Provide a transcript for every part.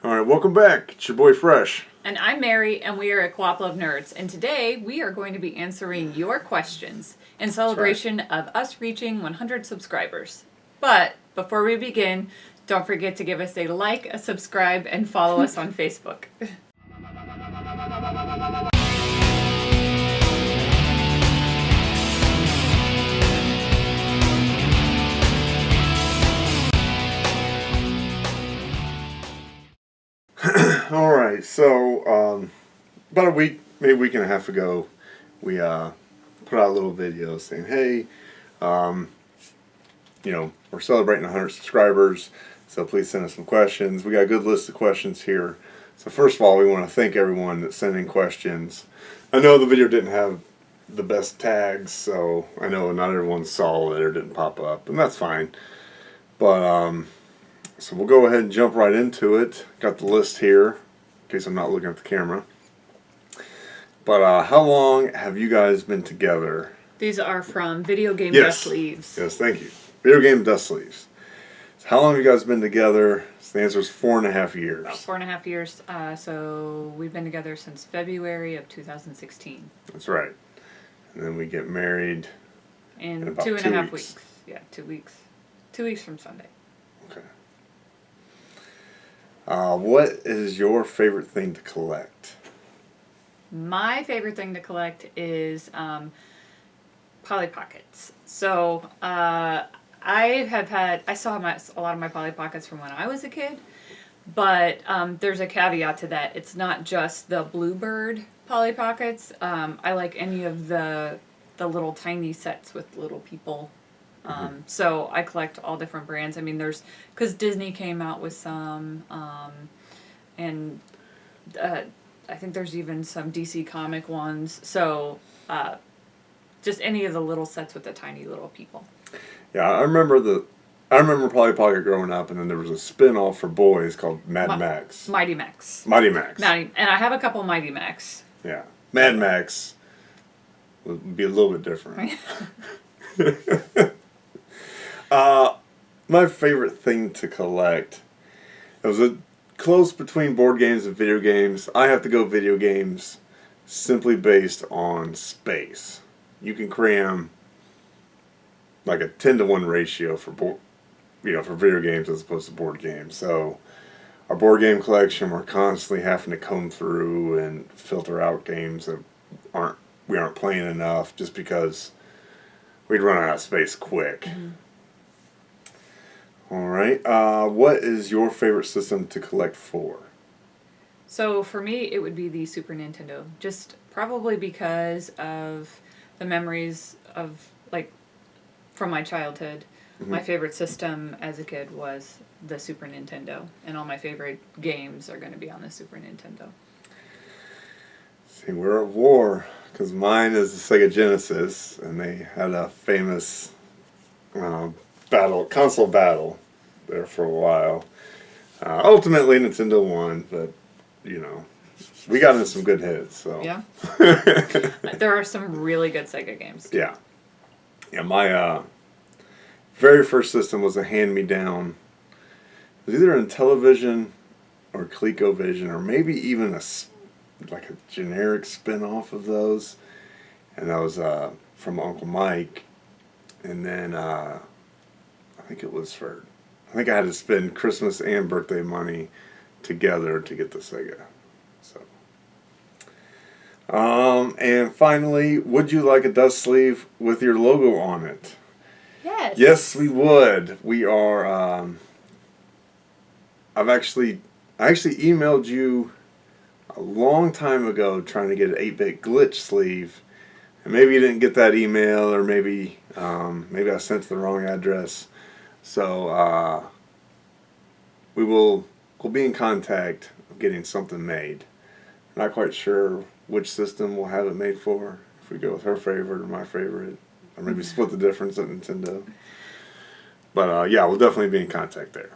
Alright, welcome back. It's your boy Fresh. And I'm Mary, and we are at Co-ople of Nerds. And today we are going to be answering your questions in celebration of us reaching 100 subscribers. But before we begin, don't forget to give us a like, a subscribe, and follow us on Facebook. Alright, so about a week, maybe a week and a half ago, we put out a little video saying, hey, we're celebrating 100 subscribers, so please send us some questions. We got a good list of questions here. So first of all, we want to thank everyone that sent in questions. I know the video didn't have the best tags, so I know not everyone saw it or didn't pop up, and that's fine. But so we'll go ahead and jump right into it. Got the list here, in case I'm not looking at the camera. But how long have you guys been together? These are from Video Game Dust Sleeves. Yes, thank you. Video Game Dust Sleeves. So how long have you guys been together? So the answer is 4.5 years. About 4.5 years. So we've been together since February of 2016. That's right. And then we get married in about 2.5 weeks. Yeah, 2 weeks. 2 weeks from Sunday. Okay. What is your favorite thing to collect? My favorite thing to collect is Polly Pockets. So I still have a lot of my Polly Pockets from when I was a kid, but there's a caveat to that. It's not just the Bluebird Polly Pockets. I like any of the little tiny sets with little people. So I collect all different brands. I mean, because Disney came out with some, and I think there's even some DC comic ones. So just any of the little sets with the tiny little people. Yeah, I remember Polly Pocket growing up, and then there was a spin-off for boys called Mad Max. Mighty Max. Mighty Max. And I have a couple Mighty Max. Yeah. Mad Max would be a little bit different. My favorite thing to collect, it was a close between board games and video games. I have to go video games simply based on space. You can cram like a 10-to-1 ratio for for video games as opposed to board games. So our board game collection, we're constantly having to comb through and filter out games that we aren't playing enough just because we'd run out of space quick. Mm-hmm. All right. What is your favorite system to collect for? So for me, it would be the Super Nintendo. Just probably because of the memories of, from my childhood. Mm-hmm. My favorite system as a kid was the Super Nintendo. And all my favorite games are going to be on the Super Nintendo. See, we're at war. Because mine is the Sega Genesis. And they had a famous console battle there for a while. Ultimately, Nintendo won, but we got into some good hits. So yeah, there are some really good Sega games. Yeah, my very first system was a hand-me-down. It was either in Television or ColecoVision, or maybe even a generic spin-off of those, and that was from Uncle Mike. And then I think I had to spend Christmas and birthday money together to get the Sega. So, and finally, would you like a dust sleeve with your logo on it? Yes. Yes, we would. We are. I actually emailed you a long time ago trying to get an 8-bit glitch sleeve, and maybe you didn't get that email, or maybe I sent to the wrong address. So we'll be in contact of getting something made. Not quite sure which system we'll have it made for. If we go with her favorite or my favorite, or maybe split the difference at Nintendo. But yeah, we'll definitely be in contact there.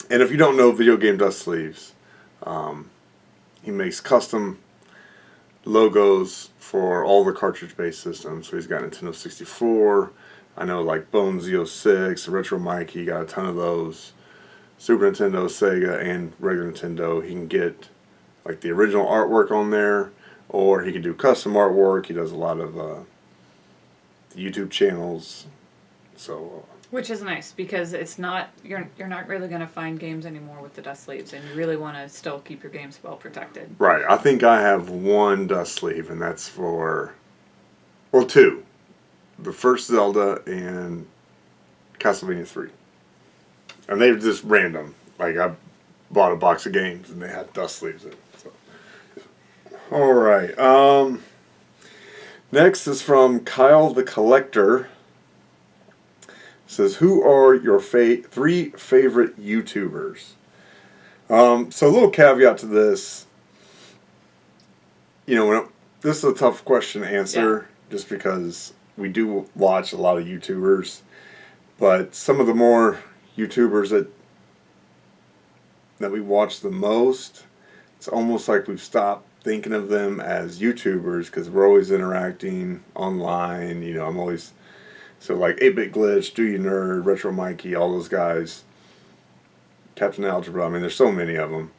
And if you don't know Video Game Dust Sleeves, he makes custom logos for all the cartridge-based systems. So he's got Nintendo 64. I know, like Bone Z06, Retro Mike, he got a ton of those. Super Nintendo, Sega, and regular Nintendo. He can get like the original artwork on there, or he can do custom artwork. He does a lot of YouTube channels. So Which is nice because it's not you're not really going to find games anymore with the dust sleeves, and you really want to still keep your games well protected. right, I think I have one dust sleeve, and that's for, well, two, the first Zelda and Castlevania 3, and they were just random. Like I bought a box of games and they had dust sleeves in it. So. All right. Next is from Kyle the Kollector. Says, who are your three favorite YouTubers? So a little caveat to this. You know, this is a tough question to answer just because we do watch a lot of YouTubers. But some of the more YouTubers that we watch the most, it's almost like we've stopped thinking of them as YouTubers because we're always interacting online. You know, I'm always... So like 8-Bit Glitch, Do You Nerd, Retro Mikey, all those guys, Captain Algebra, I mean there's so many of them.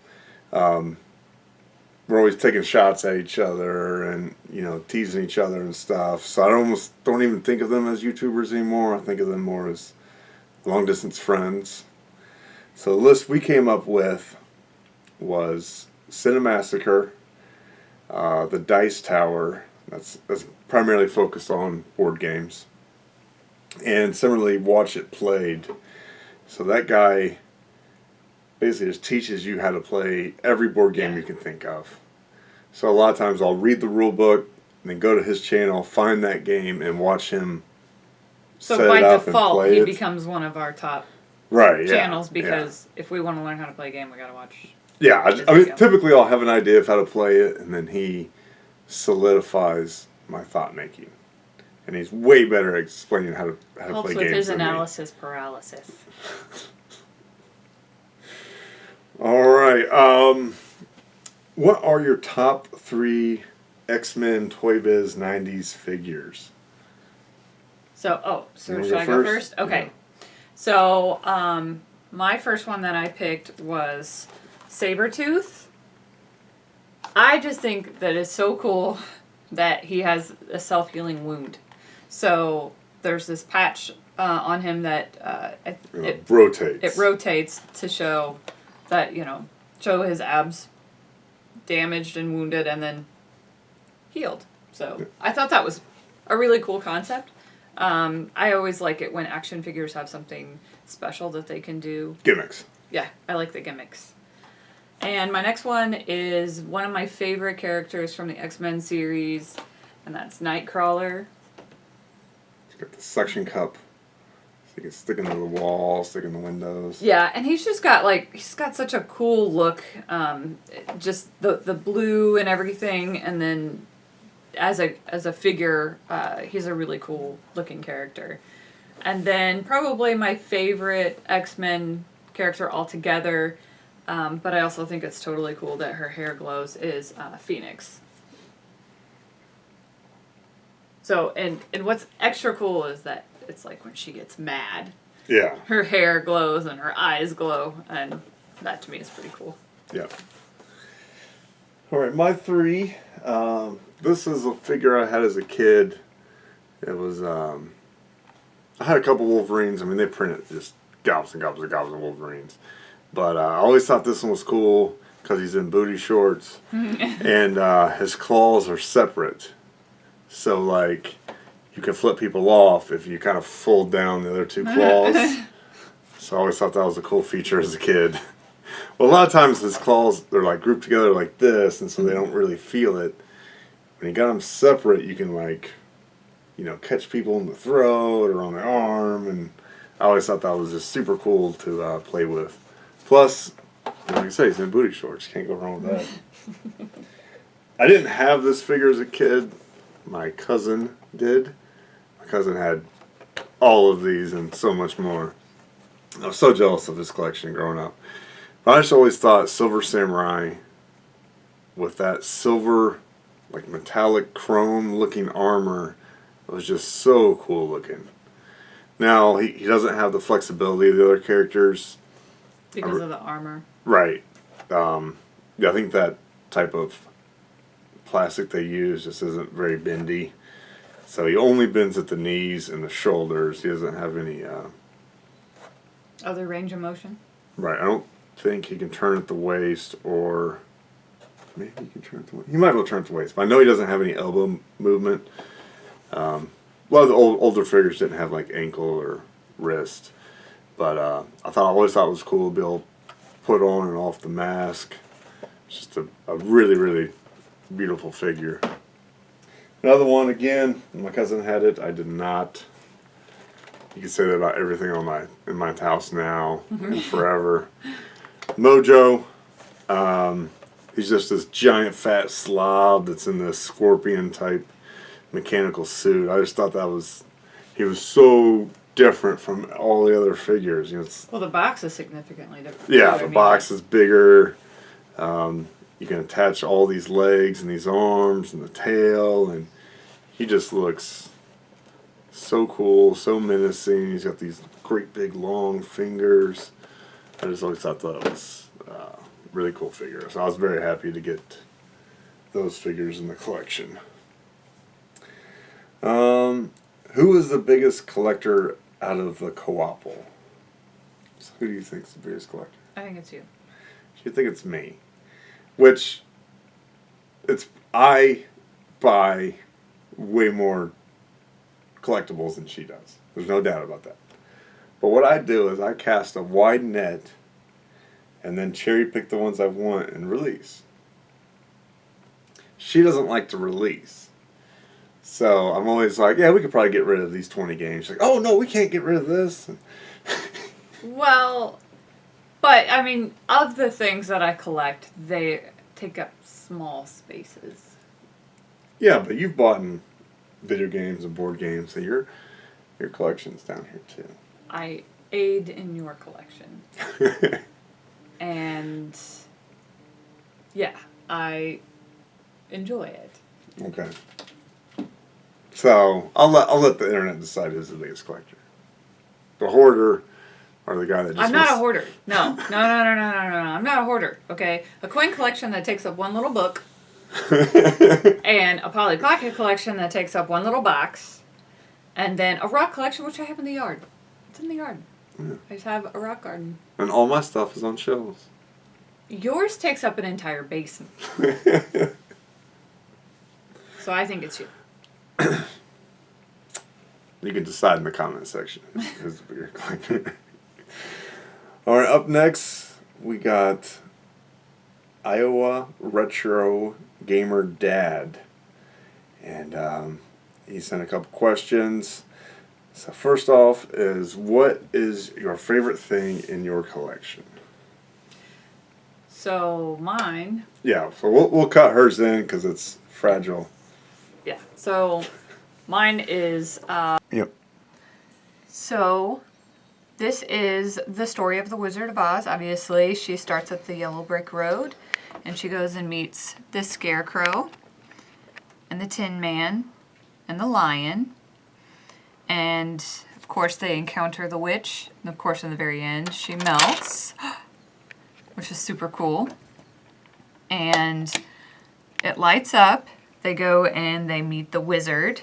We're always taking shots at each other and, you know, teasing each other and stuff. So I almost don't even think of them as YouTubers anymore. I think of them more as long distance friends. So the list we came up with was Cinemassacre, the Dice Tower, that's primarily focused on board games. And similarly, Watch It Played. So that guy basically just teaches you how to play every board game you can think of. So a lot of times I'll read the rule book, and then go to his channel, find that game, and watch him set it up and play it. So by default, he becomes one of our top channels because if we want to learn how to play a game, we got to watch. Yeah, I mean, typically I'll have an idea of how to play it, and then he solidifies my thought making. And he's way better at explaining how to play games Helps with his than analysis paralysis. All right. What are your top 3 X-Men Toy Biz 90s figures? So should I go first? Okay. Yeah. So, my first one that I picked was Sabretooth. I just think that it's so cool that he has a self-healing wound. So there's this patch on him that it rotates. It rotates to show that, you know, show his abs damaged and wounded and then healed. So I thought that was a really cool concept. I always like it when action figures have something special that they can do. Gimmicks. Yeah, I like the gimmicks. And my next one is one of my favorite characters from the X-Men series, and that's Nightcrawler. He's got the suction cup. So he can stick into the wall, stick in the windows. Yeah, and he's got such a cool look. Just the blue and everything, and then as a figure, he's a really cool looking character. And then probably my favorite X-Men character altogether, but I also think it's totally cool that her hair glows, is Phoenix. So, and what's extra cool is that it's like when she gets mad, yeah, her hair glows and her eyes glow, and that to me is pretty cool. Yeah. All right, my 3. This is a figure I had as a kid. It was, I had a couple Wolverines. I mean, they printed just gobs and gobs and gobs of Wolverines. But I always thought this one was cool because he's in booty shorts. And his claws are separate. So, like, you can flip people off if you kind of fold down the other 2 claws. So I always thought that was a cool feature as a kid. Well, a lot of times his claws, they're like grouped together like this, and so they don't really feel it. When you got them separate, you can, like, you know, catch people in the throat or on the arm, and I always thought that was just super cool to play with. Plus, like I say, he's in booty shorts. Can't go wrong with that. I didn't have this figure as a kid. My cousin did. My cousin had all of these and so much more. I was so jealous of his collection growing up. But I just always thought Silver Samurai with that silver, like metallic chrome looking armor was just so cool looking. Now, he doesn't have the flexibility of the other characters. Because of the armor. Right. Yeah, I think that type of plastic they use just isn't very bendy. So he only bends at the knees and the shoulders. He doesn't have any. Other range of motion? Right. I don't think he can turn at the waist, or maybe he can turn at the waist. He might well turn at the waist, but I know he doesn't have any elbow movement. A lot of the older figures didn't have like ankle or wrist, but I always thought it was cool to be able to put on and off the mask. It's just a really, really beautiful figure. Another one, again, my cousin had it. I did not. You can say that about everything in my house now and forever. Mojo, he's just this giant fat slob that's in this scorpion type mechanical suit. I just thought he was so different from all the other figures. You know, Well, the box is significantly different. yeah, the box is bigger. You can attach all these legs and these arms and the tail, and he just looks so cool, so menacing. He's got these great big long fingers. I just always thought that was a really cool figure. So I was very happy to get those figures in the collection. Who is the biggest collector out of the Co-ople? So who do you think is the biggest collector? I think it's you. You think it's me? Which, I buy way more collectibles than she does. There's no doubt about that. But what I do is I cast a wide net and then cherry pick the ones I want and release. She doesn't like to release. So I'm always like, yeah, we could probably get rid of these 20 games. She's like, oh no, we can't get rid of this. Well, but I mean, of the things that I collect, they take up small spaces. Yeah, but you've bought video games and board games, so your collection's down here too. I aid in your collection. And yeah, I enjoy it. Okay. So I'll let the internet decide who's the biggest collector. The hoarder or the guy that just I'm not a hoarder. No. I'm not a hoarder. Okay, a coin collection that takes up one little book, and a Polly Pocket collection that takes up one little box, and then a rock collection which I have in the yard. It's in the yard. Yeah. I just have a rock garden. And all my stuff is on shelves. Yours takes up an entire basement. So I think it's you. You can decide in the comment section who's the bigger collector. All right, up next we got Iowa Retro Gamer Dad, and he sent a couple questions. So first off is, what is your favorite thing in your collection? So mine. Yeah, so we'll cut hers in because it's fragile. Yeah. So mine is. Yep. So this is the story of the Wizard of Oz. Obviously, she starts at the Yellow Brick Road, and she goes and meets the Scarecrow, and the Tin Man, and the Lion. And, of course, they encounter the witch. And, of course, in the very end, she melts, which is super cool. And it lights up. They go and they meet the wizard.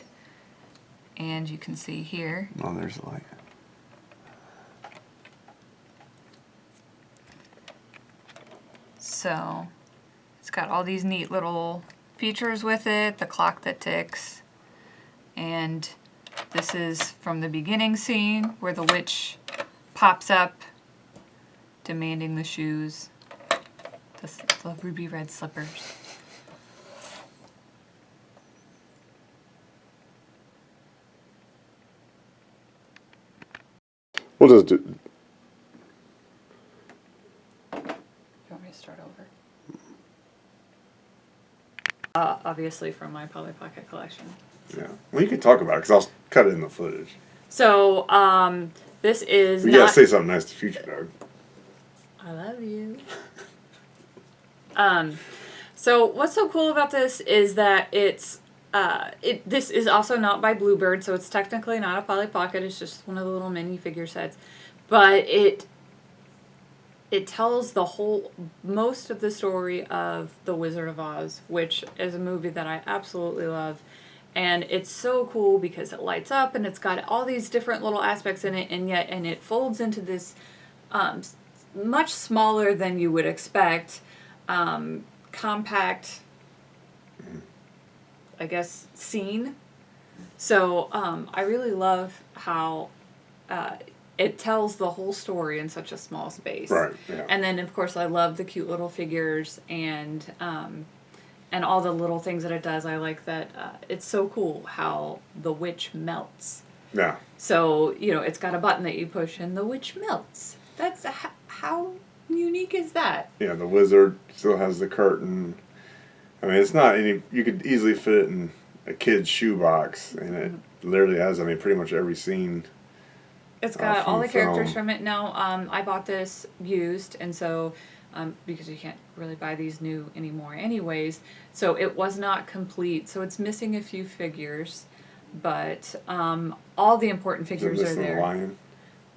And you can see here. Oh, there's a light. So, it's got all these neat little features with it. The clock that ticks. And this is from the beginning scene where the witch pops up demanding the shoes, the ruby red slippers. We'll just do. You want me to start over? Obviously from my Polly Pocket collection. Yeah. Well, you can talk about it because I'll cut it in the footage. So, this is You not... gotta say something nice to Future Dog. I love you. So what's so cool about this is that it's this is also not by Bluebird, so it's technically not a Polly Pocket. It's just one of the little mini figure sets, but it tells most of the story of The Wizard of Oz, which is a movie that I absolutely love. And it's so cool because it lights up and it's got all these different little aspects in it, and it folds into this much smaller than you would expect, compact, I guess, scene. So I really love how it tells the whole story in such a small space. Right. Yeah. And then, of course, I love the cute little figures and all the little things that it does. I like that it's so cool how the witch melts. Yeah. So, it's got a button that you push and the witch melts. That's how unique is that? Yeah, the wizard still has the curtain. I mean, it's not any. You could easily fit it in a kid's shoebox, and it literally has. I mean, pretty much every scene. It's got from all the characters film. from it. Now, I bought this used, and so because you can't really buy these new anymore, anyways. So it was not complete. So it's missing a few figures, but all the important Is it figures are missing there. a lion?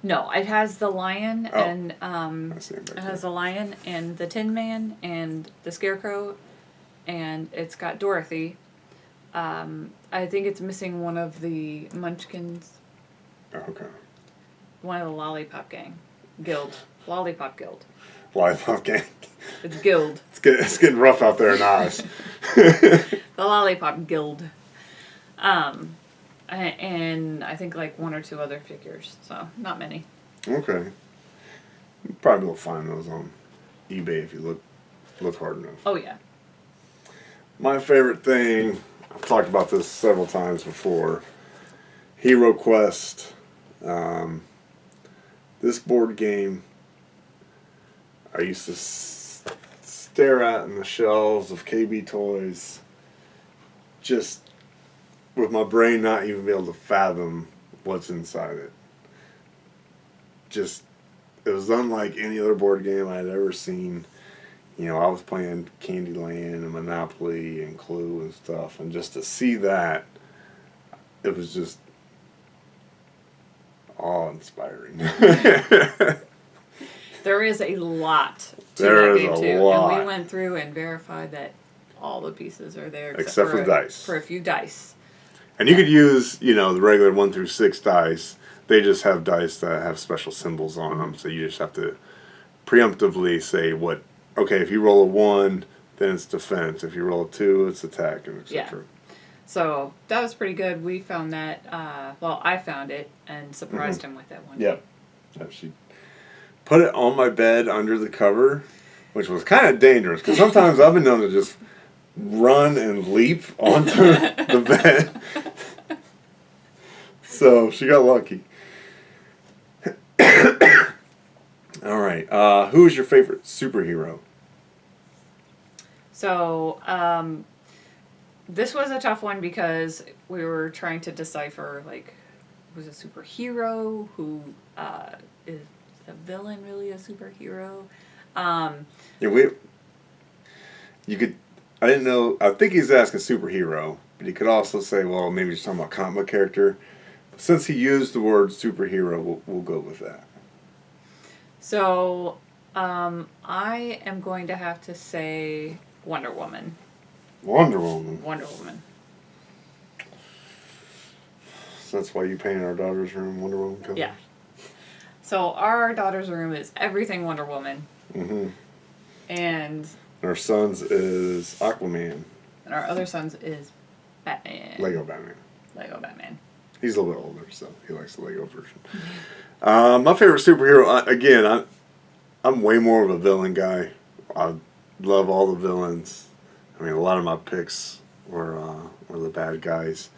No, it has the lion Oh. and I see it back it there. has the lion and the Tin Man and the Scarecrow, and it's got Dorothy. I think it's missing one of the Munchkins, Oh, okay. one of the Lollipop Gang, Guild, Lollipop Guild. Lollipop gang. It's Guild, It's getting rough out there in Oz. the Lollipop Guild. And I think like one or two other figures, so not many. Okay. You probably will find those on eBay if you look hard enough. Oh yeah. My favorite thing, I've talked about this several times before, Hero Quest. This board game I used to stare at in the shelves of KB Toys, just with my brain not even be able to fathom what's inside it. Just, it was unlike any other board game I had ever seen. I was playing Candyland and Monopoly and Clue and stuff, and just to see that, it was just awe-inspiring. There is a lot to There that is game a too, lot. and we went through and verified that all the pieces are there Except for dice. For a few dice. And you could use, the regular 1 through 6 dice. They just have dice that have special symbols on them, so you just have to preemptively say okay, if you roll a 1, then it's defense. If you roll a 2, it's attack, and etc. Yeah. So that was pretty good. We found that, I found it and surprised him with it one day. Yep. She put it on my bed under the cover, which was kind of dangerous, because sometimes I've been known to just run and leap onto the bed. So she got lucky. All right. Who is your favorite superhero? So, this was a tough one because we were trying to decipher, who's a superhero, who is a villain really a superhero? You could. I didn't know. I think he's asking superhero, but he could also say, well, maybe he's talking about comic book character. But since he used the word superhero, we'll go with that. So, I am going to have to say Wonder Woman. Wonder Woman. Wonder Woman. So that's why you painted our daughter's room Wonder Woman colors? Yeah. So our daughter's room is everything Wonder Woman. Mm-hmm. And Our son's is Aquaman. our other son's is Batman. Lego Batman. Lego Batman. He's a little bit older, so he likes the Lego version. My favorite superhero, again, I'm way more of a villain guy. I love all the villains. I mean, a lot of my picks were the bad guys.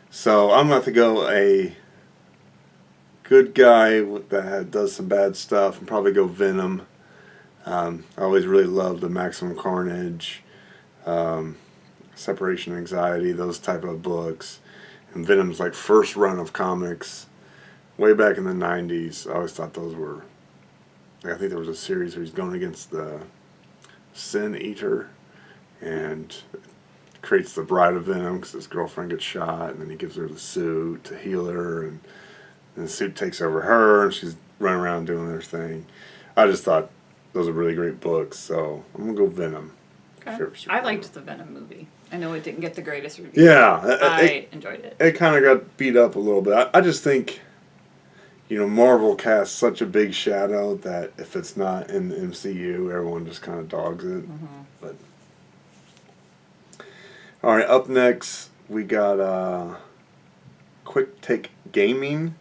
So I'm going to go a good guy that does some bad stuff and probably go Venom. I always really loved the Maximum Carnage, Separation Anxiety, those type of books. And Venom's first run of comics way back in the 90s. I always thought those were, I think there was a series where he's going against the Sin Eater and creates the Bride of Venom because his girlfriend gets shot, and then he gives her the suit to heal her, and the suit takes over her, and she's running around doing her thing. I just thought those are really great books. So I'm gonna go Venom. Okay. Favorite superhero. I liked the Venom movie. I know it didn't get the greatest reviews. Yeah, I enjoyed it. It kind of got beat up a little bit. I just think, Marvel casts such a big shadow that if it's not in the MCU, everyone just kind of dogs it. Mm-hmm. But all right, up next we got Quick Take Gaming,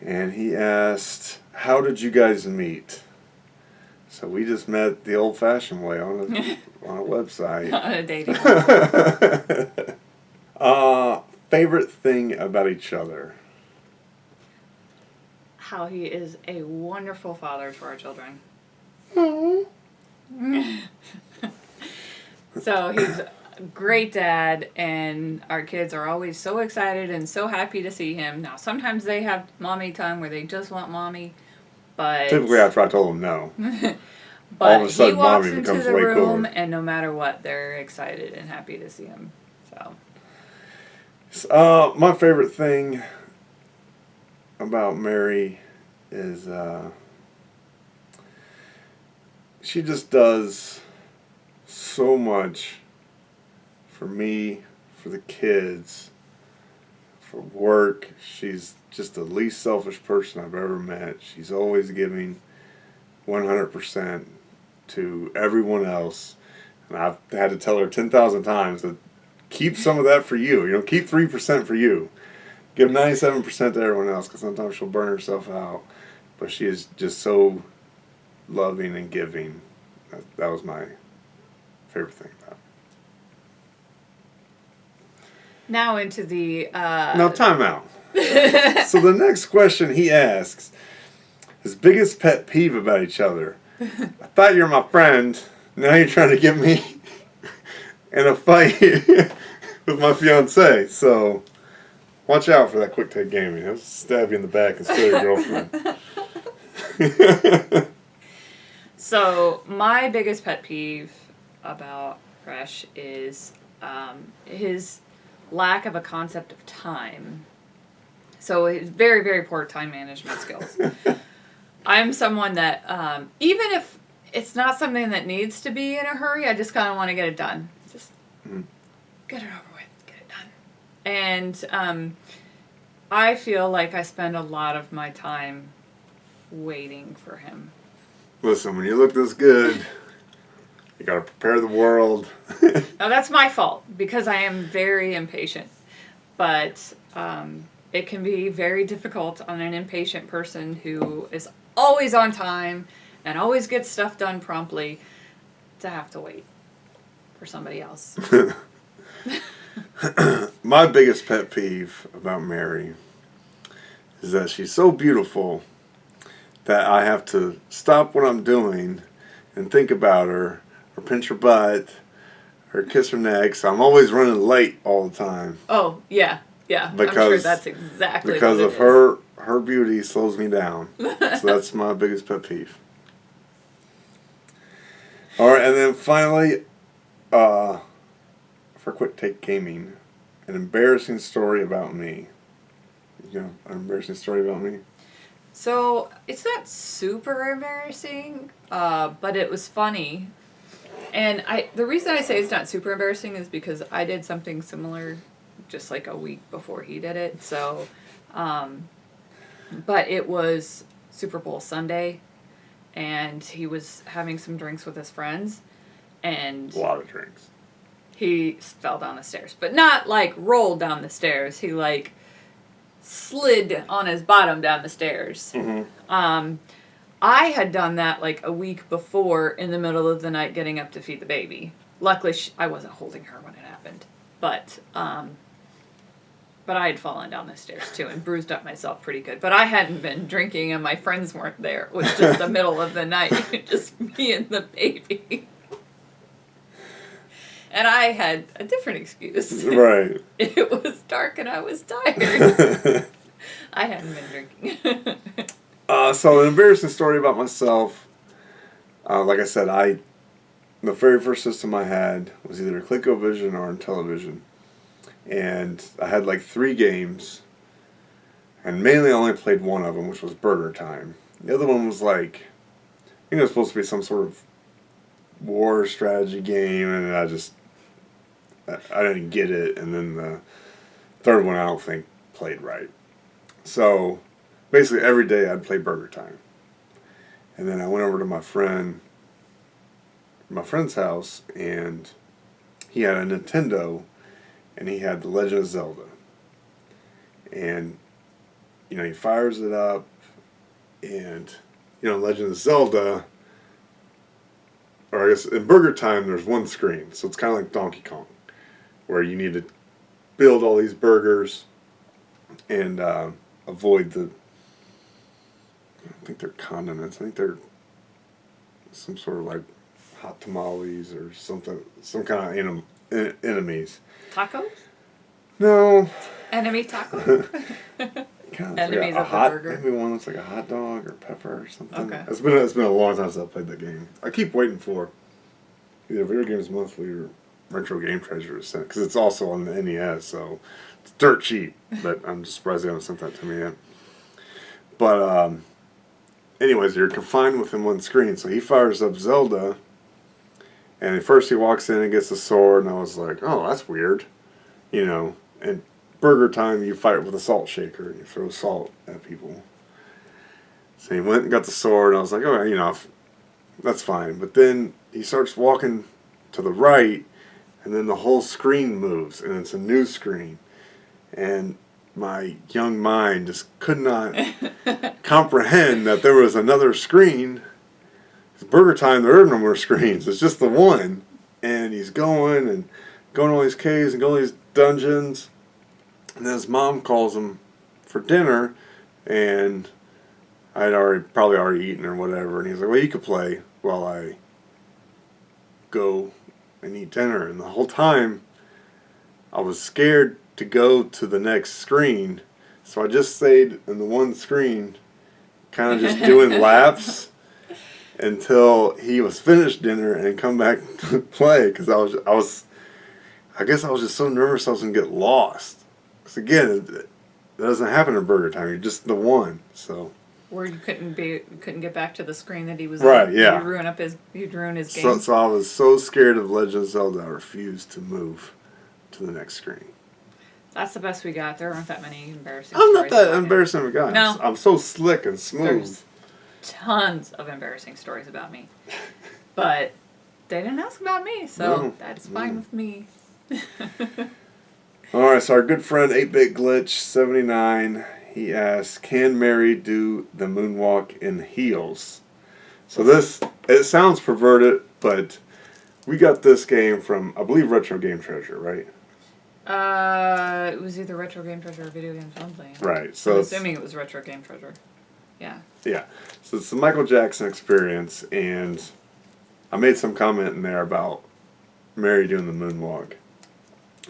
and he asked, "How did you guys meet?" So we just met the old-fashioned way on a website. On a dating. Favorite thing about each other? How he is a wonderful father to our children. So he's a great dad, and our kids are always so excited and so happy to see him. Now, sometimes they have mommy time where they just want mommy, but Typically, after I told them no. but all of a sudden, he walks mommy into becomes the way room, cooler. and no matter what, they're excited and happy to see him. So My favorite thing about Mary is she just does so much for me, for the kids, for work. She's just the least selfish person I've ever met. She's always giving 100% to everyone else. And I've had to tell her 10,000 times that keep some of that for you. Keep 3% for you. Give 97% to everyone else, because sometimes she'll burn herself out. But she is just so loving and giving. That was my favorite thing about it. now into the Now, time out. So the next question he asks, his biggest pet peeve about each other. I thought you were my friend. Now you're trying to get me in a fight with my fiance. So watch out for that Quick Take Gaming. He'll stab you in the back and steal your girlfriend. So my biggest pet peeve about Fresh is his lack of a concept of time. So his very, very poor time management skills. I'm someone that, even if it's not something that needs to be in a hurry, I just kind of want to get it done. Just get it over with, get it done. And I feel like I spend a lot of my time waiting for him. Listen, when you look this good, you gotta prepare the world. Now that's my fault because I am very impatient, but it can be very difficult on an impatient person who is always on time and always gets stuff done promptly to have to wait for somebody else. My biggest pet peeve about Mary is that she's so beautiful that I have to stop what I'm doing and think about her, or pinch her butt, or kiss her neck. So I'm always running late all the time. Oh, yeah. Yeah, I'm sure that's exactly because what of her beauty slows me down. So that's my biggest pet peeve. All right, and then finally, for Quick Take Gaming, an embarrassing story about me. An embarrassing story about me. So it's not super embarrassing, but it was funny. And the reason I say it's not super embarrassing is because I did something similar just like a week before he did it. So, but it was Super Bowl Sunday, and he was having some drinks with his friends, and A lot of drinks. he fell down the stairs, but not like rolled down the stairs. He like slid on his bottom down the stairs. Mm-hmm. I had done that like a week before in the middle of the night getting up to feed the baby. Luckily, I wasn't holding her when it happened, but I had fallen down the stairs too and bruised up myself pretty good. But I hadn't been drinking and my friends weren't there. It was just the middle of the night, just me and the baby. And I had a different excuse. Right. It was dark and I was tired. I hadn't been drinking. So an embarrassing story about myself. Like I said, the very first system I had was either ColecoVision or Intellivision. And I had like 3 games. And mainly I only played one of them, which was Burger Time. The other one was like think it was supposed to be some sort of war strategy game, and I didn't get it. And then the third one I don't think played right. So basically every day I'd play Burger Time. And then I went over to my friend's house, and he had a Nintendo, and he had The Legend of Zelda. And, he fires it up, and, Legend of Zelda, or I guess in Burger Time there's one screen, so it's kind of like Donkey Kong, where you need to build all these burgers and avoid the, I don't think they're condiments. I think they're some sort of like hot tamales or something, some kind of enemies. Tacos? No. Enemy taco? Kind of Enemies like of the burger? maybe one looks like a hot dog or pepper or something. Okay. It's been a long time since I played that game. I keep waiting for either Video Games Monthly or Retro Game Treasure to send, because it's also on the NES, so it's dirt cheap. But I'm just surprised they haven't sent that to me yet. But anyways, you're confined within one screen, so he fires up Zelda, and at first he walks in and gets the sword, and I was like, oh, that's weird, And Burger Time, you fight with a salt shaker, and you throw salt at people. So he went and got the sword, and I was like, oh, that's fine. But then he starts walking to the right, and then the whole screen moves, and it's a new screen. And my young mind just could not comprehend that there was another screen. It's Burger Time, there are no more screens. It's just the one. And he's going all these caves and going all these dungeons. And then his mom calls him for dinner, and I'd probably already eaten or whatever. And he's like, well, you could play while I go and eat dinner. And the whole time I was scared to go to the next screen, so I just stayed in the one screen, kind of just doing laps until he was finished dinner and come back to play, because I guess I was just so nervous I was gonna get lost. Because again, that doesn't happen in Burger Time. You're just the one, so. Where you couldn't get back to the screen that he was right, on. yeah. You'd ruin his game. So I was so scared of Legend of Zelda, I refused to move to the next screen. That's the best we got. There aren't that many embarrassing I'm stories. not that embarrassing of a guy. No. I'm so slick and smooth. There's tons of embarrassing stories about me. But they didn't ask about me, so No. that's fine with me. Alright, so our good friend 8-Bit Glitch 79, he asks, can Mary do the moonwalk in heels? So it sounds perverted, but we got this game from, I believe, Retro Game Treasure, right? It was either Retro Game Treasure or Video Games Monthly. Right. So I'm assuming it was Retro Game Treasure. Yeah. Yeah. So it's the Michael Jackson experience, and I made some comment in there about Mary doing the moonwalk.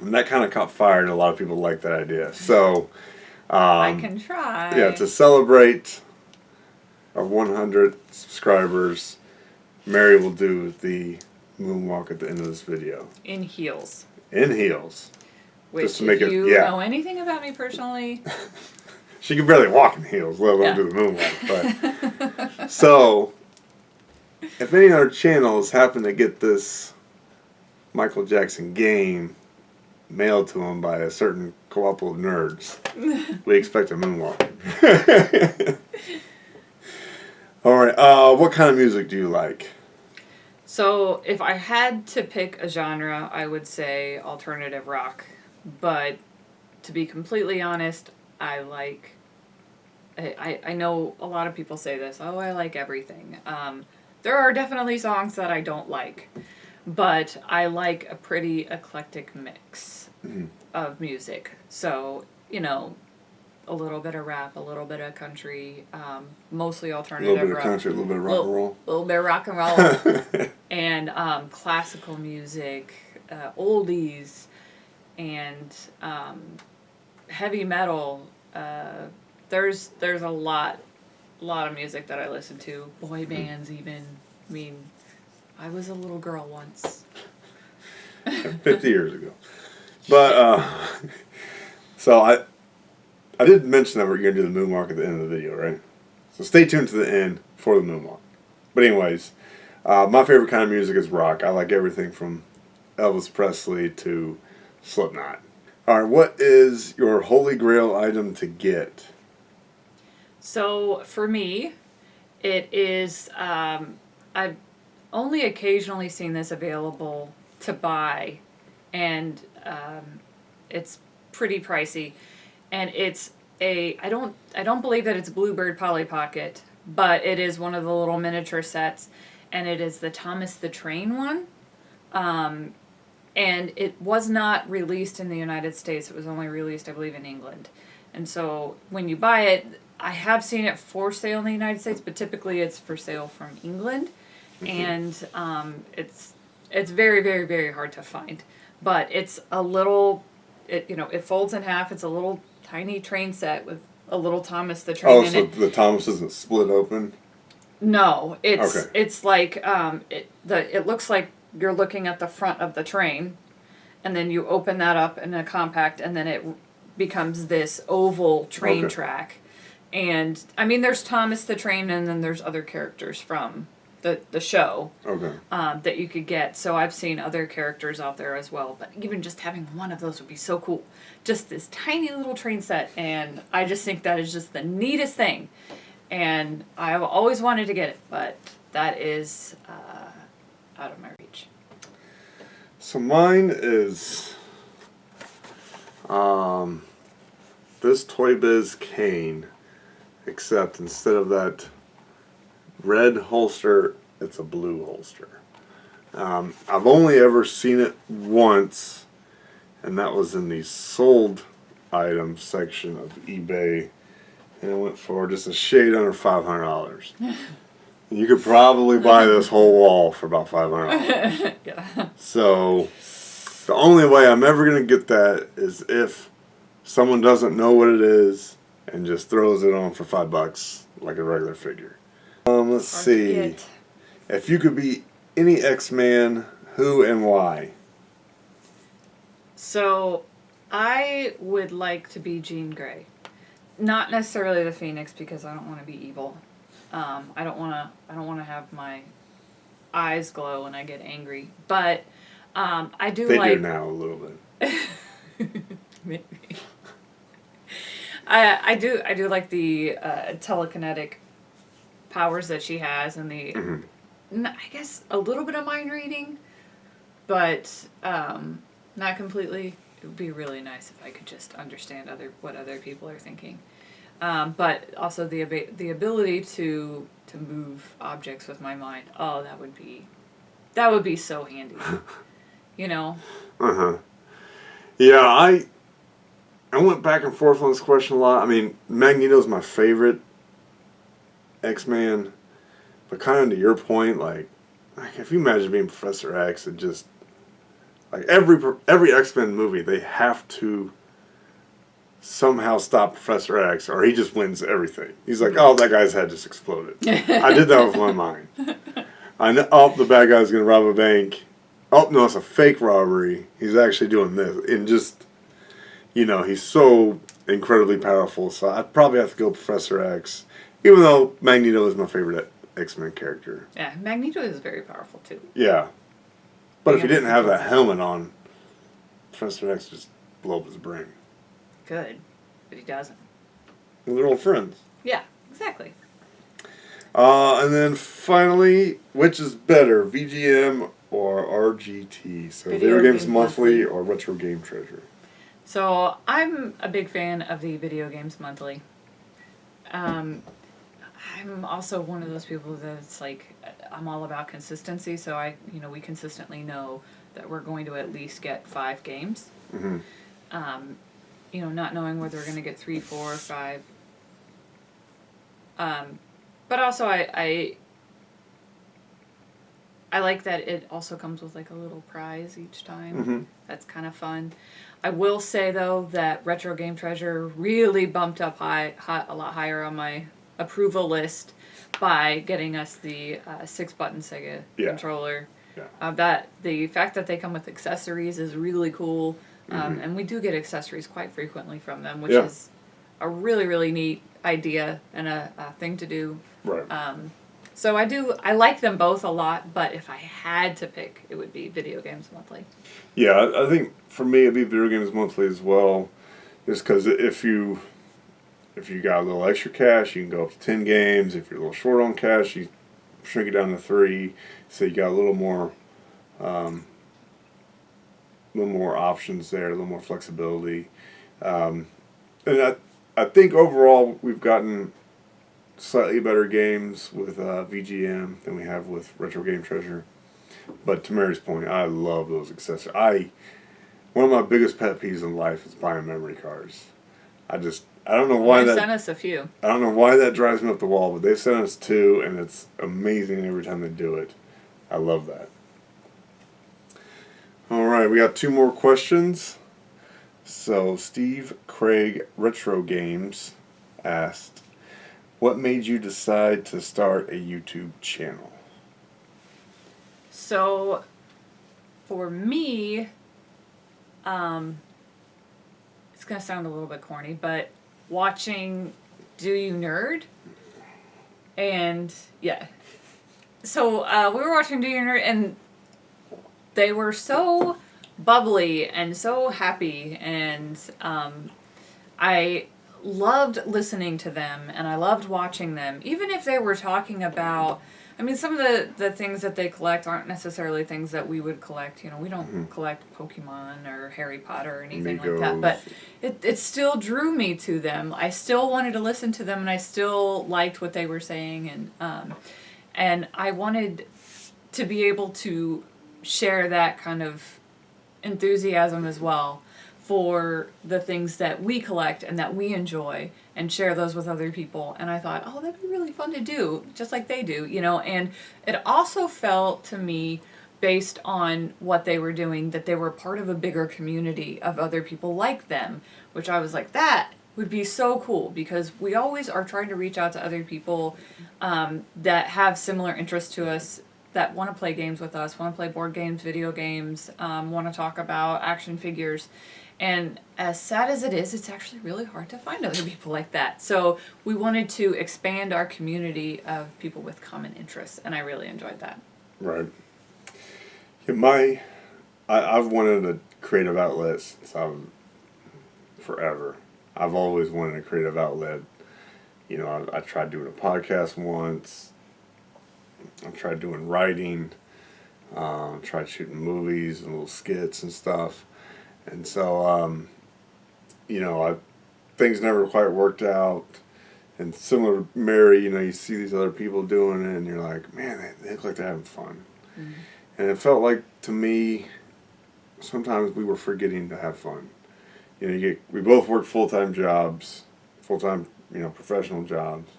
And that kind of caught fire, and a lot of people like that idea. So, I can try. Yeah, to celebrate our 100 subscribers, Mary will do the moonwalk at the end of this video. In heels. In heels. Which, just to make if it, you yeah. know anything about me personally... She can barely walk in heels, let alone do the moonwalk. But so, if any of our channels happen to get this Michael Jackson game mailed to them by a certain Co-ople of nerds, we expect a moonwalk. Alright, what kind of music do you like? So, if I had to pick a genre, I would say alternative rock. But, to be completely honest, I know a lot of people say this, oh, I like everything. There are definitely songs that I don't like. But I like a pretty eclectic mix of music. So, a little bit of rap, a little bit of country, mostly alternative rock. A little bit of country, a little bit of rock and roll. A little bit of rock and roll. And classical music, oldies, and heavy metal. There's a lot of music that I listen to. Boy bands even. I mean, I was a little girl once. 50 years ago. But, so I did mention that we're going to do the moonwalk at the end of the video, right? So stay tuned to the end for the moonwalk. But anyways, my favorite kind of music is rock. I like everything from Elvis Presley to Slipknot. All right, what is your holy grail item to get? So for me, it is, I've only occasionally seen this available to buy, and it's pretty pricey. And it's I don't believe that it's Bluebird Polly Pocket, but it is one of the little miniature sets, and it is the Thomas the Train one. And it was not released in the United States. It was only released, I believe, in England. And so when you buy it, I have seen it for sale in the United States, but typically it's for sale from England. And it's very, very, very hard to find. But it's a little, it folds in half. It's a little tiny train set with a little Thomas the Train in so it. the Thomas isn't split open? No, it's Okay. it's like it looks like you're looking at the front of the train, and then you open that up in a compact, and then it becomes this oval train Okay. track. And I mean, there's Thomas the Train, and then there's other characters from the show Okay. that you could get. So I've seen other characters out there as well. But even just having one of those would be so cool. Just this tiny little train set, and I just think that is just the neatest thing. And I've always wanted to get it, but that is out of my reach. So mine is this Toy Biz cane, except instead of that red holster, it's a blue holster. I've only ever seen it once, and that was in the sold items section of eBay, and it went for just a shade under $500. You could probably buy this whole wall for about $500. Yeah. So the only way I'm ever going to get that is if someone doesn't know what it is and just throws it on for $5 like a regular figure. Let's Hard to see. get. If you could be any X-Man, who and why? So I would like to be Jean Grey. Not necessarily the Phoenix, because I don't want to be evil. I don't want to have my eyes glow when I get angry. But I do They like. do now a little bit. Maybe. I do like the telekinetic powers that she has, and the I guess a little bit of mind reading, but not completely. It would be really nice if I could just understand what other people are thinking. But also the ability to move objects with my mind. Oh, that would be so handy. You know. Yeah, I went back and forth on this question a lot. I mean, Magneto's my favorite X-Man, but kind of to your point, like if you imagine being Professor X, it just like every X-Men movie, they have to somehow stop Professor X, or he just wins everything. He's like, oh, that guy's head just exploded. I did that with my mind. I know, oh, the bad guy's gonna rob a bank. Oh no, it's a fake robbery. He's actually doing this, and just he's so incredibly powerful. So I'd probably have to go Professor X, even though Magneto is my favorite X-Men character. Yeah, Magneto is very powerful too. Yeah, but if he didn't have that helmet on, Professor X just blow up his brain. Good, but he doesn't. They're old friends. Yeah, exactly. And then finally, which is better, VGM or RGT? So Video Games Monthly or Retro Game Treasure? So I'm a big fan of the Video Games Monthly. I'm also one of those people that's like, I'm all about consistency. So we consistently know that we're going to at least get 5 games. Not knowing whether we're going to get 3, 4, 5. But also I like that it also comes with like a little prize each time. That's kind of fun. I will say though that Retro Game Treasure really bumped up a lot higher on my approval list by getting us the 6-button Sega controller. Yeah. That the fact that they come with accessories is really cool, and we do get accessories quite frequently from them, which is a really, really neat idea and a thing to do. Right. So I like them both a lot, but if I had to pick, it would be Video Games Monthly. Yeah, I think for me it'd be Video Games Monthly as well, just because if you got a little extra cash, you can go up to 10 games. If you're a little short on cash, you shrink it down to 3, so you got a little more options there, a little more flexibility, and I think overall we've gotten slightly better games with VGM than we have with Retro Game Treasure. But to Mary's point, I love those accessories. One of my biggest pet peeves in life is buying memory cards. I don't know why They that. sent us a few. I don't know why that drives me up the wall, but they've sent us 2, and it's amazing every time they do it. I love that. All right, we got 2 more questions. So Steve Craig Retro Games asked, "What made you decide to start a YouTube channel?" So, for me, it's gonna sound a little bit corny, but watching Do You Nerd, and yeah, so we were watching Do You Nerd, and they were so bubbly and so happy, and I loved listening to them, and I loved watching them, even if they were talking about. I mean, some of the things that they collect aren't necessarily things that we would collect. You know, we don't collect Pokemon or Harry Potter or anything like that. But it still drew me to them. I still wanted to listen to them, and I still liked what they were saying. And I wanted to be able to share that kind of enthusiasm as well for the things that we collect and that we enjoy, and share those with other people. And I thought, oh, that'd be really fun to do, just like they do, you know. And it also felt to me, based on what they were doing, that they were part of a bigger community of other people like them, which I was like, that would be so cool, because we always are trying to reach out to other people that have similar interests to us, that want to play games with us, want to play board games, video games, want to talk about action figures. And as sad as it is, it's actually really hard to find other people like that. So we wanted to expand our community of people with common interests, and I really enjoyed that. Right. Yeah, I've wanted a creative outlet since forever. I've always wanted a creative outlet. You know, I tried doing a podcast once. I tried doing writing. Tried shooting movies and little skits and stuff. And so, you know, things never quite worked out. And similar to Mary, you know, you see these other people doing it, and you're like, man, they look like they're having fun. Mm-hmm. And it felt like, to me, sometimes we were forgetting to have fun. You know, we both worked full-time jobs, full-time, you know, professional jobs.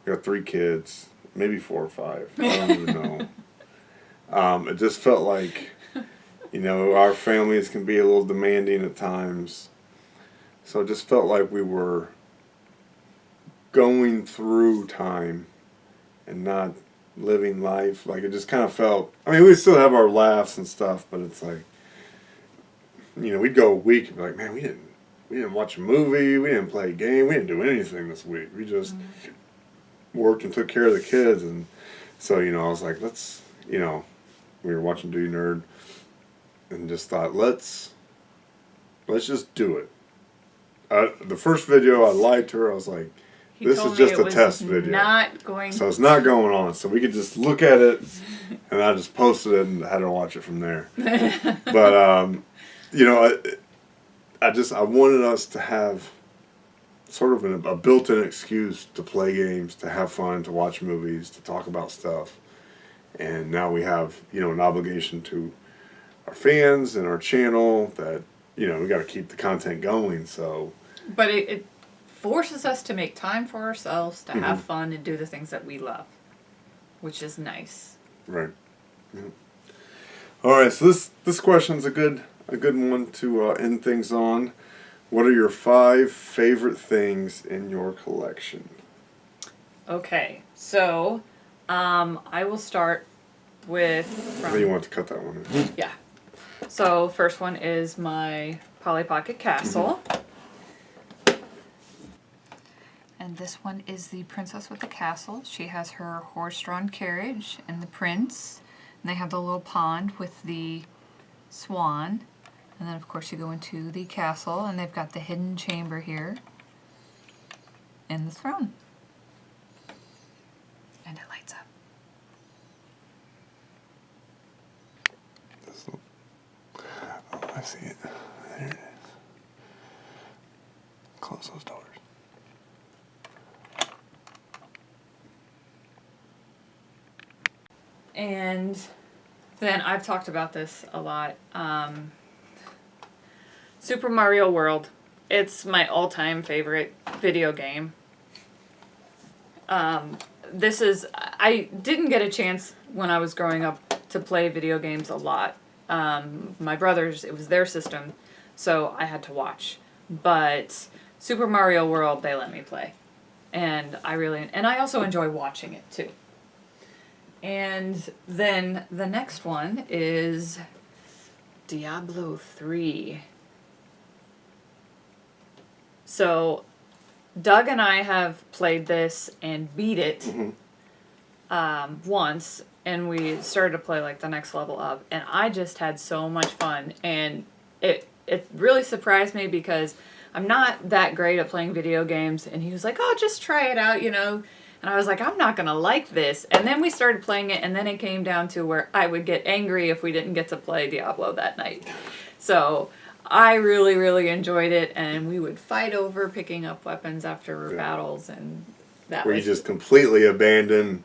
We got 3 kids, maybe 4 or 5. I don't even know. It just felt like, you know, our families can be a little demanding at times. So it just felt like we were going through time and not living life. Like, it just kind of felt, I mean, we still have our laughs and stuff, but it's like, you know, we'd go a week and be like, man, we didn't watch a movie, we didn't play a game, we didn't do anything this week. We just worked and took care of the kids. And so, you know, I was like, you know, we were watching Do You Nerd, and just thought, let's just do it. The first video, I lied to her. I was like, this is just a test video. So it's not going on. So we could just look at it, and I just posted it and had her watch it from there. But, you know, I wanted us to have sort of a built-in excuse to play games, to have fun, to watch movies, to talk about stuff. And now we have, you know, an obligation to our fans and our channel that, you know, we got to keep the content going. So, but it forces us to make time for ourselves, to have fun and do the things that we love, which is nice. Right. Yeah. All right. So this question's a good one to end things on. What are your 5 favorite things in your collection? Okay, so I will start with. You want to cut that one in? Yeah. So first one is my Polly Pocket Castle. And And this one is the Princess with the Castle. She has her horse-drawn carriage and the prince. And they have the little pond with the swan. And then, of course, you go into the castle, and they've got the hidden chamber here. And the throne. And it lights up. Oh, I see it. There it is. Close those doors. And then I've talked about this a lot. Super Mario World. It's my all-time favorite video game. I didn't get a chance when I was growing up to play video games a lot. My brothers, it was their system, so I had to watch. But Super Mario World, they let me play. And I also enjoy watching it too. And then the next one is Diablo 3. So Doug and I have played this and beat it once, and we started to play like the next level up, and I just had so much fun, and it really surprised me because I'm not that great at playing video games, and he was like, oh, just try it out, you know. And I was like, I'm not going to like this. And then we started playing it, and then it came down to where I would get angry if we didn't get to play Diablo that night. So I really, really enjoyed it, and we would fight over picking up weapons after battles, and that Where was... you just completely abandon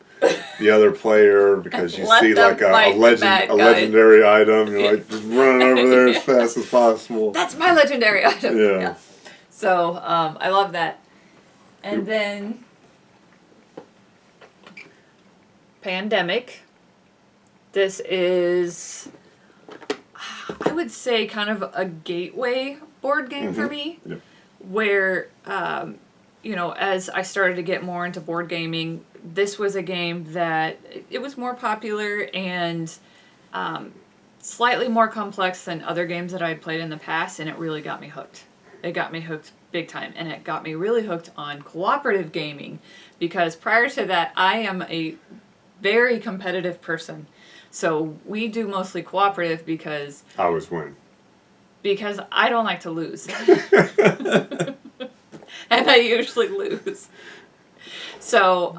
the other player because you see like a legendary item. You're like just running over there as fast as possible. That's my legendary item. Yeah. So I love that. And then Pandemic. This is, I would say, kind of a gateway board game for me, where, you know, as I started to get more into board gaming, this was a game that it was more popular and slightly more complex than other games that I had played in the past, and it really got me hooked. It got me hooked big time, and it got me really hooked on cooperative gaming, because prior to that, I am a very competitive person. So we do mostly cooperative because... I always win. Because I don't like to lose. And I usually lose. So,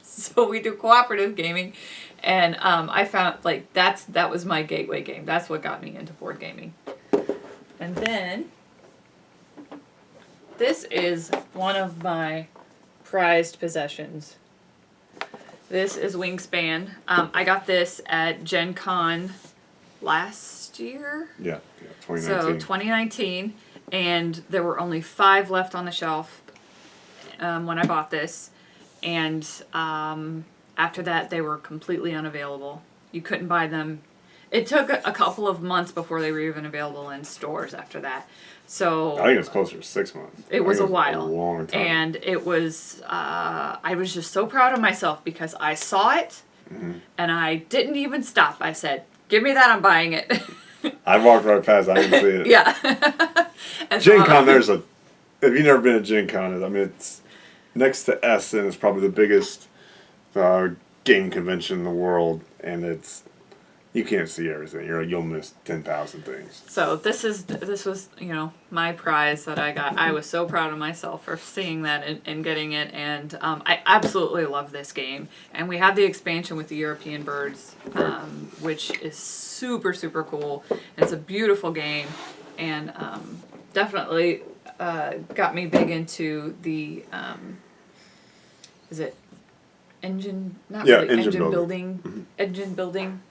so we do cooperative gaming, and I found like that was my gateway game. That's what got me into board gaming. And then this is one of my prized possessions. This is Wingspan. I got this at Gen Con last year. Yeah, 2019. So 2019, and there were only 5 left on the shelf when I bought this, and after that they were completely unavailable. You couldn't buy them. It took a couple of months before they were even available in stores after that. So I think it was closer to 6 months. It was a while. A long time. And it was, I was just so proud of myself because I saw it and I didn't even stop. I said, give me that, I'm buying it. I walked right past, I didn't see it. Yeah. Gen Con, if you've never been to Gen Con, I mean, it's next to Essen, it's probably the biggest game convention in the world, and you can't see everything. You'll miss 10,000 things. So this was, you know, my prize that I got. I was so proud of myself for seeing that and getting it, and I absolutely love this game. And we have the expansion with the European birds, which is super, super cool. It's a beautiful game, and definitely got me big into the, is it engine? Not really, engine building. Engine building.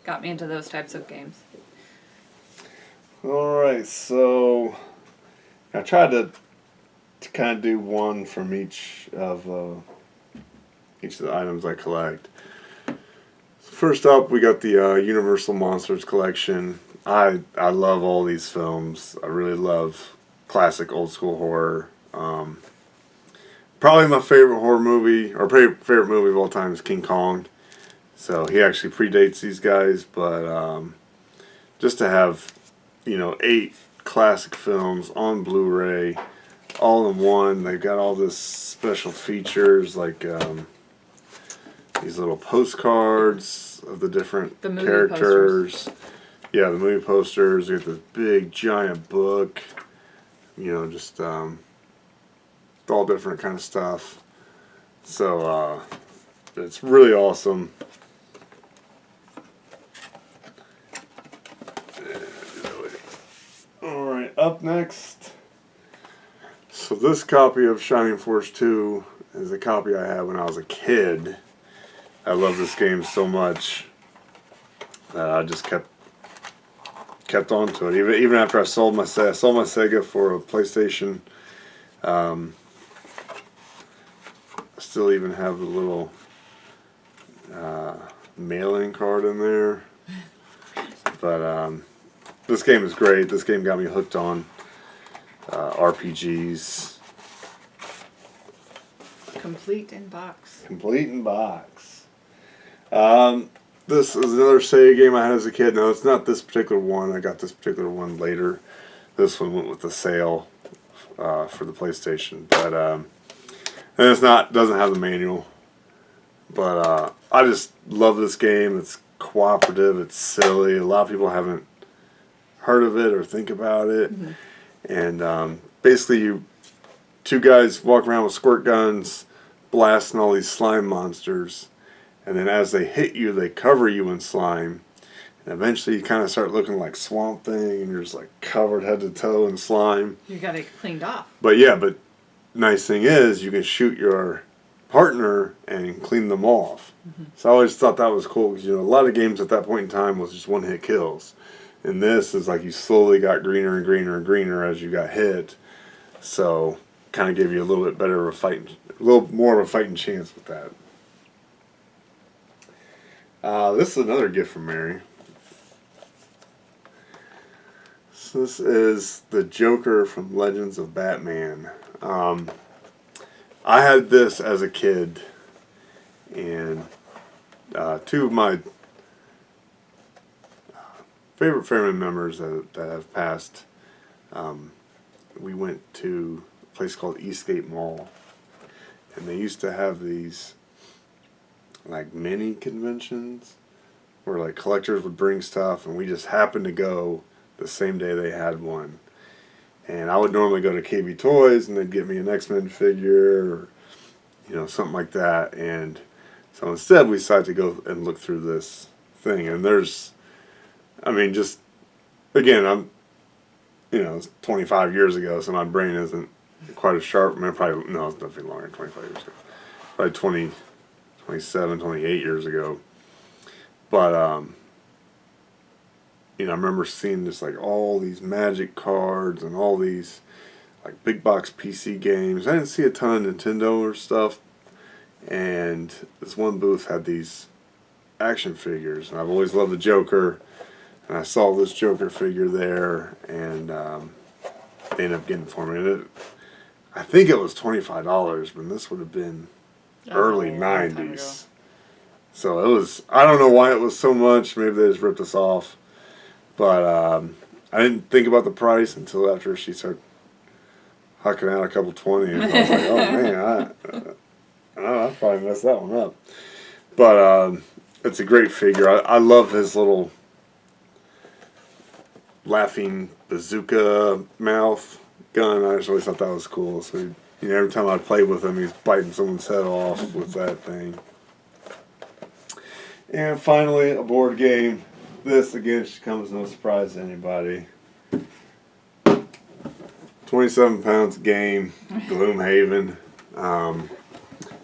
Got me into those types of games. Alright, so I tried to kind of do one from each of the items I collect. First up, we got the Universal Monsters collection. I love all these films. I really love classic old school horror. Probably my favorite horror movie, or favorite movie of all time, is King Kong. So he actually predates these guys, but just to have, 8 classic films on Blu-ray, all in one. They've got all this special features like these little postcards of the different characters. Yeah, the movie posters. You get this big giant book. You know, just all different kind of stuff. So it's really awesome. Alright, up next. So this copy of Shining Force 2 is a copy I had when I was a kid. I love this game so much that I just kept on to it. Even after I sold my Sega for a PlayStation. I still even have the little mailing card in there. But this game is great. This game got me hooked on RPGs. Complete in box. Complete in box. This is another Sega game I had as a kid. No, it's not this particular one. I got this particular one later. This one went with the sale for the PlayStation. But and it's doesn't have the manual. But I just love this game. It's cooperative. It's silly. A lot of people haven't heard of it or think about it. Mm-hmm. And basically, two guys walk around with squirt guns, blasting all these slime monsters. And then as they hit you, they cover you in slime. And eventually you kind of start looking like Swamp Thing, and you're just like covered head to toe in slime. You got it cleaned off. But nice thing is you can shoot your partner and clean them off. Mm-hmm. So I always thought that was cool because, you know, a lot of games at that point in time was just one hit kills. And this is like you slowly got greener and greener and greener as you got hit. So kind of gave you a little bit better of a little more of a fighting chance with that. This is another gift from Mary. So this is the Joker from Legends of Batman. I had this as a kid, and two of my favorite family members that have passed, we went to a place called Eastgate Mall, and they used to have these like mini conventions where like collectors would bring stuff, and we just happened to go the same day they had one. And I would normally go to KB Toys and they'd get me an X-Men figure or, you know, something like that. And so instead we decided to go and look through this thing. And there's, I mean, just, again, it's 25 years ago, so my brain isn't quite as sharp. I mean, it's definitely longer than 25 years ago. Probably 27, 28 years ago. But, I remember seeing just like all these Magic cards and all these like big box PC games. I didn't see a ton of Nintendo or stuff. And this one booth had these action figures. And I've always loved the Joker. And I saw this Joker figure there. And they ended up getting it for me. I think it was $25, but this would have been early 90s. So it was, I don't know why it was so much. Maybe they just ripped us off. But I didn't think about the price until after she started hucking out a couple 20. And I was like, oh man, I probably messed that one up. But it's a great figure. I love his little laughing bazooka mouth gun. I just always thought that was cool. So every time I'd play with him, he's biting someone's head off with that thing. And finally, a board game. This, again, should come as no surprise to anybody. 27 pounds game, Gloomhaven.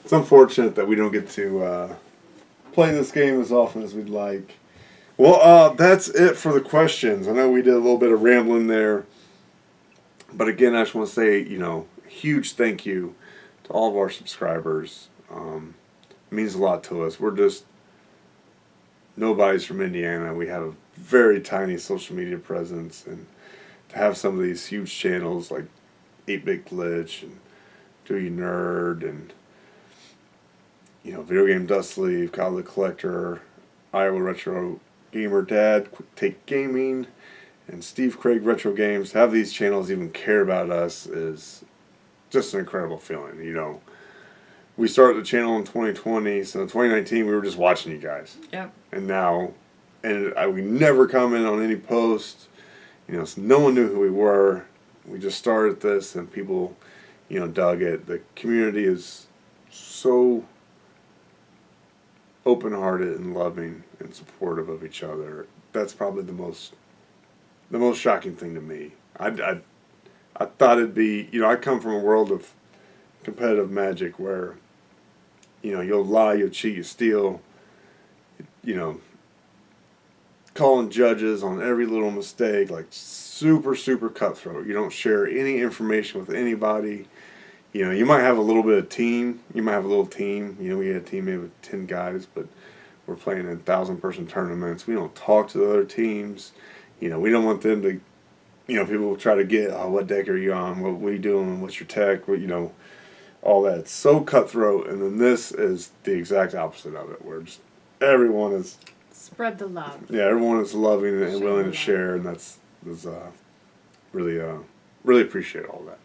It's unfortunate that we don't get to play this game as often as we'd like. Well, that's it for the questions. I know we did a little bit of rambling there. But again, I just want to say, a huge thank you to all of our subscribers. It means a lot to us. We're just nobody's from Indiana. We have a very tiny social media presence, and to have some of these huge channels like 8-Bit Glitch and Do You Nerd and Video Game Dust Sleeve, Kyle the Collector, Iowa Retro Gamer Dad, Quick Take Gaming, and Steve Craig Retro Games, to have these channels even care about us is just an incredible feeling. You know, we started the channel in 2020, so in 2019 we were just watching you guys. Yep. And now, we never comment on any posts. You know, so no one knew who we were. We just started this, and people, you know, dug it. The community is so open-hearted and loving and supportive of each other. That's probably the most shocking thing to me. I thought it'd be, you know, I come from a world of competitive Magic where, you know, you'll lie, you'll cheat, you steal, you know, calling judges on every little mistake, like super, super cutthroat. You don't share any information with anybody. You know, you might have a little bit of team. You might have a little team. You know, we had a team maybe with 10 guys, but we're playing in 1,000-person tournaments. We don't talk to the other teams. You know, we don't want them to, you know, people will try to get, oh, what deck are you on? What are you doing? What's your tech? What, you know, all that. It's so cutthroat. And then this is the exact opposite of it, where just everyone is... Spread the love. Yeah, everyone is loving and willing to share, and that's really really appreciate all that.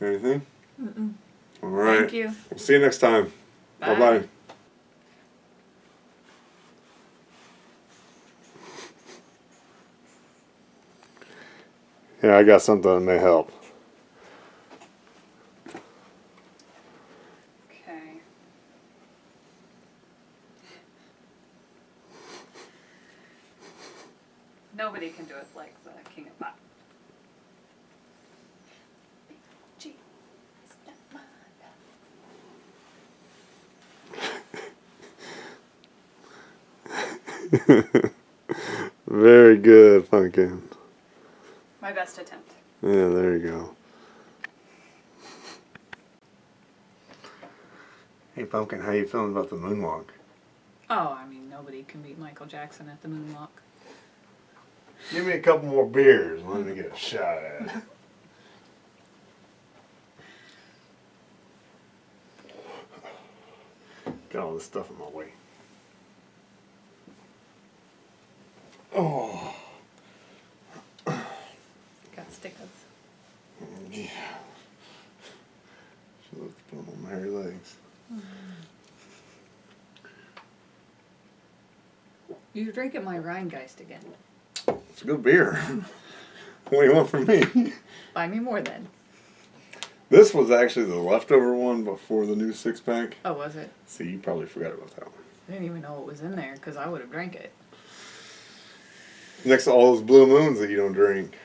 Anything? Mm-mm. All right. Thank you. We'll see you next time. Bye. Bye-bye. Yeah, I got something that may help. Okay. Nobody can do it like the King of Pot. Very good, Pumpkin. My best attempt. Yeah, there you go. Hey, Pumpkin, how you feeling about the moonwalk? Oh, I mean, nobody can beat Michael Jackson at the moonwalk. Give me a couple more beers and let me get a shot at it. Got all this stuff in my way. Oh. Got stickers. Yeah. Should have put them on my hairy legs. You're drinking my Rheingeist again. It's a good beer. What do you want from me? Buy me more then. This was actually the leftover one before the new 6-pack. Oh, was it? See, you probably forgot about that one. I didn't even know it was in there because I would have drank it. Next to all those blue moons that you don't drink.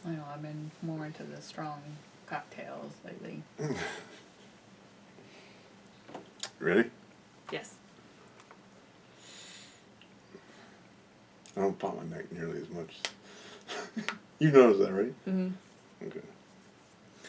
I know, I've been more into the strong cocktails lately. Ready? Yes. I don't pop my neck nearly as much. You noticed that, right? Mm-hmm. Okay.